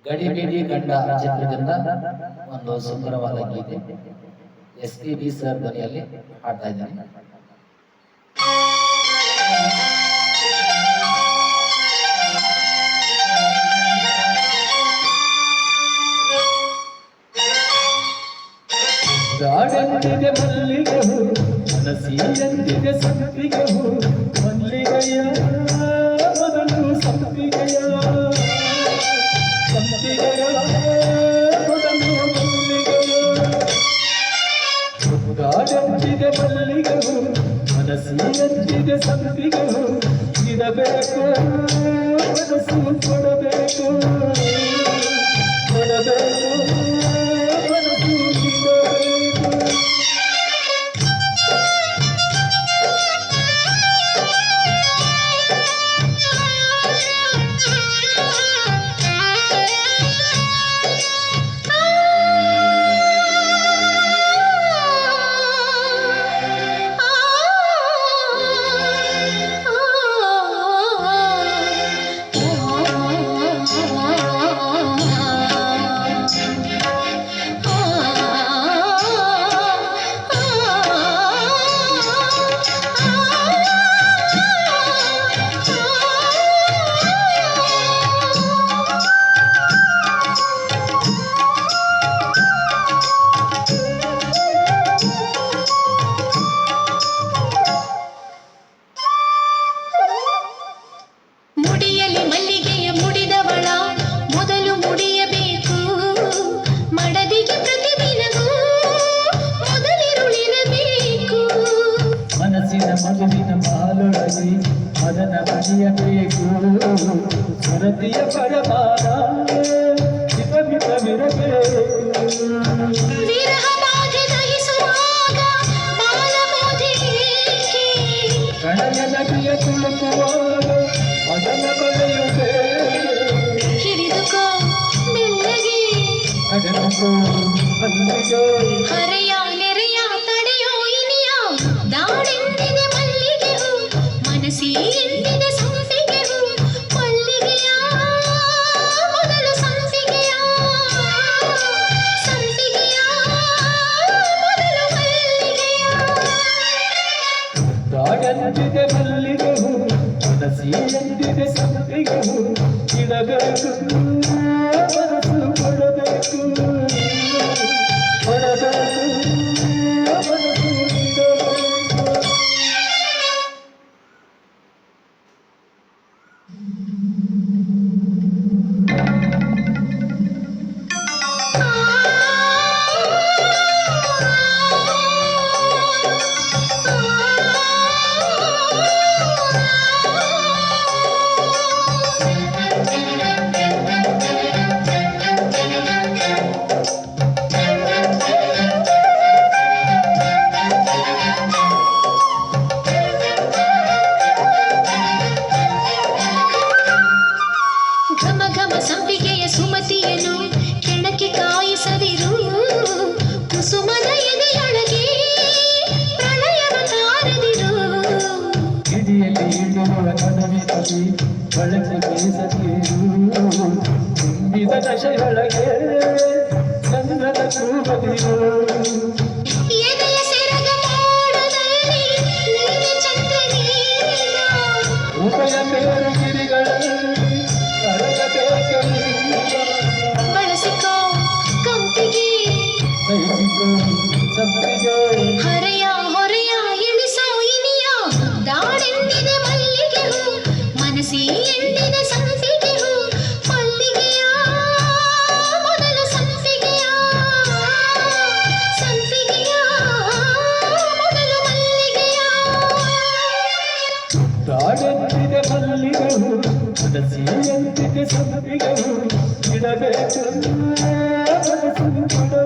ಗಡಿಬಿಡಿ ಗಂಡ ಚಿತ್ರದಿಂದ ಒಂದು ಸುಂದರವಾದ ಗೀತೆ SPB ಸರ್ ಧ್ವನಿಯಲ್ಲಿ ಹಾಡ್ತಾ ಇದ್ದೀನಿ. ಗಾಢಂತಿದೆ ಮಲ್ಲಿಗೆ ಹೂ ಮನಸ್ಸಿಯಂತಿದೆ ಸಂಪಿಗೆ ಹೂ ಮಲ್ಲಿಗೆಯ ಮೊದಲು ಸಂಪಿಗೆಯ ಸಂಪಿಗೆಯ ಮೊದಲು ಮಲ್ಲಿಗೆಯ ಗಾಢಂತಿದೆ ಮಲ್ಲಿಗೆ ಹೂ ಮನಸ್ಸಿಯಂತಿದೆ ಸಂಪಿಗೆ ಹೂ ಇರಬೇಕು ಮನಸ್ಸು ಕೊಡಬೇಕು ಕೊಡಬೇಕು ಮಗುವಿನ ಬಾಲೊಳಗೆ ಅದನ ಬಗೆಯಬೇಕು ಸ್ವರತಿಯ ಪರಮಾನ ಹಿತಮಿತವಿರಬೇಕು ಪ್ರಣಯ ನದಿಯ ತುಳುಕುವಾಗ ಅದನ ಬಗೆಯುಬೇಕು ಹಿಡಿದುಕೋ ಮೆಲ್ಲಗೆ ಅದನಕೋ ಮಲ್ಲಿಗೆ ಹರೆಯ ನೆರೆಯ ತಡೆಯೋ ಇನಿಯ ದಾಡೆಂದಿದೆ ಮಲ್ಲಿಗೆ ಹೂ ಮನಸ್ಸಿ ಎಂದಿದೆ ಸಂಪಿಗೆ ಹೂ ಮಲ್ಲಿಗೆಯ ಮೊದಲು ಸಂಪಿಗೆಯ ಸಂಪಿಗೆಯ ಮೊದಲು ಮಲ್ಲಿಗೆಯ ದಾಡೆಂದಿದೆ ಮಲ್ಲಿಗೆ ಹೂ ಮನಸ್ಸಿ ಎಂದಿದೆ ಸಂಪಿಗೆ ಹೂ ಇಡಬೇಕು ಮನಸ್ಸು ಕೊಡಬೇಕು ಕೊಡಬೇಕು ಮನಸ್ಸು ಸಂಪಿಗೆಯ ಸುಮತಿಯನು ಕೆಣಕಿ ಕಾಯಿಸದಿರು ಕುಸುಮದ ಎದೆಯೊಳಗೆ ಪ್ರಳಯವ ತಾರದಿರು ಹಿಡಿಯಲ್ಲಿ ಇಡುವ ಕಡವಿನಲ್ಲಿ ಬಳಕೆ ಬೇಸದಿರು ತುಂಬಿದ ದಶೆಯೊಳಗೆ ಚಂದ್ರನ ಕೂಬದಿರು ಎದೆಯ ಸೆರಗ ಮೋಡದಲ್ಲಿ ನೀನೆ ಚಂದ್ರನೀನ ಉಭಯ ಬೇರು ಗಿರಿಗಳಲ್ಲಿ ಬಳಸಿಕೋ ಕಂಪಿಗೆ ಸಹಿಸಿಕೋ ಸಂಪಿಗೆ ಹರೆಯ ಹೊರೆಯ ಎಣಿಸೋ ಇನಿಯ ದಾಡೆಂದಿದೆ ಮಲ್ಲಿಗೆ ಹೂ ಮನಸ್ಸಿ ಎಂದಿದೆ ಸಂಪಿಗೆ ಹೂ ಮಲ್ಲಿಗೆಯ ಮೊದಲು ಸಂಪಿಗೆಯ ಸಂಪಿಗೆಯ ಮೊದಲು ಮಲ್ಲಿಗೆಯ ದಾಡೆಂದಿದೆ ಮಲ್ಲಿಗೆ ಹೂ ಮನಸ್ಸಿಯಂತಿದೆ ಸಂಪಿಗೆ ಹೂ ಇಡಬೇಕು ಮನಸ್ಸು ಕೊಡಬೇಕು